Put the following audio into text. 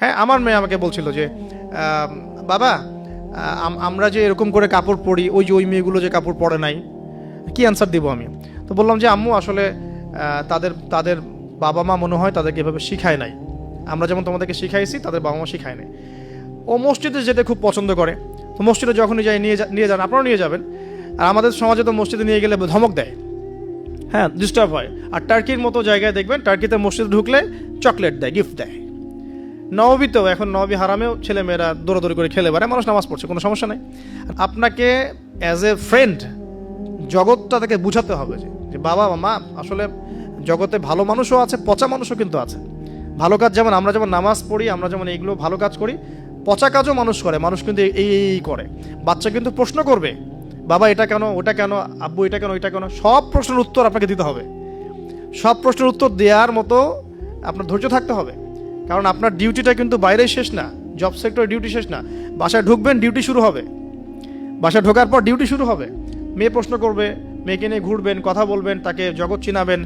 হ্যাঁ, আমার মেয়ে আমাকে বলছিল যে বাবা, আমরা যে এরকম করে কাপড় পরি, ওই মেয়েগুলো যে কাপড় পরে নাই, কি অ্যান্সার দিব আমি? তো বললাম যে আম্মু আসলে তাদের তাদের বাবা মা মনে হয় তাদেরকে এভাবে শিখায় নাই। আমরা যেমন তোমাদেরকে শিখাইছি, তাদের বাবা মা শিখায় নাই। ও মসজিদে যেতে খুব পছন্দ করে, তো মসজিদে যখনই যাই নিয়ে যান, আপনারাও নিয়ে যাবেন। আর আমাদের সমাজে তো মসজিদে নিয়ে গেলে ধমক দেয়, হ্যাঁ, ডিস্টার্ব হয়। আর টার্কির মতো জায়গায় দেখবেন, টার্কিতে মসজিদে ঢুকলে চকলেট দেয়, গিফট দেয়। নববীতেও, এখন নবী হারামেও ছেলেমেয়েরা দৌড়াদৌড়ি করে খেলে বেড়ায়, মানুষ নামাজ পড়ছে, কোনো সমস্যা নাই। আপনাকে অ্যাজ এ ফ্রেন্ড জগৎটা তাকে বুঝাতে হবে যে বাবা মা, আসলে জগতে ভালো মানুষও আছে, পচা মানুষও কিন্তু আছে। ভালো কাজ যেমন আমরা যেমন নামাজ পড়ি, আমরা যেমন এইগুলো ভালো কাজ করি, পচা কাজও মানুষ করে। মানুষ কিন্তু এই করে। বাচ্চা কিন্তু প্রশ্ন করবে, বাবা এটা কেন, ওটা কেন, আব্বু এটা কেন, ওইটা কেন। সব প্রশ্নের উত্তর আপনাকে দিতে হবে। সব প্রশ্নের উত্তর দেওয়ার মতো আপনার ধৈর্য থাকতে হবে। কারণ আপনার ডিউটিটা কিন্তু বাইরে শেষ না, জব সেক্টরে ডিউটি শেষ না। বাসায় ঢুকবেন, ডিউটি শুরু হবে। বাসায় ঢোকার পর ডিউটি শুরু হবে। মেয়ে প্রশ্ন করবে, মেয়েকে নিয়ে ঘুরবেন, কথা বলবেন, তাকে জগৎ চিনাবেন,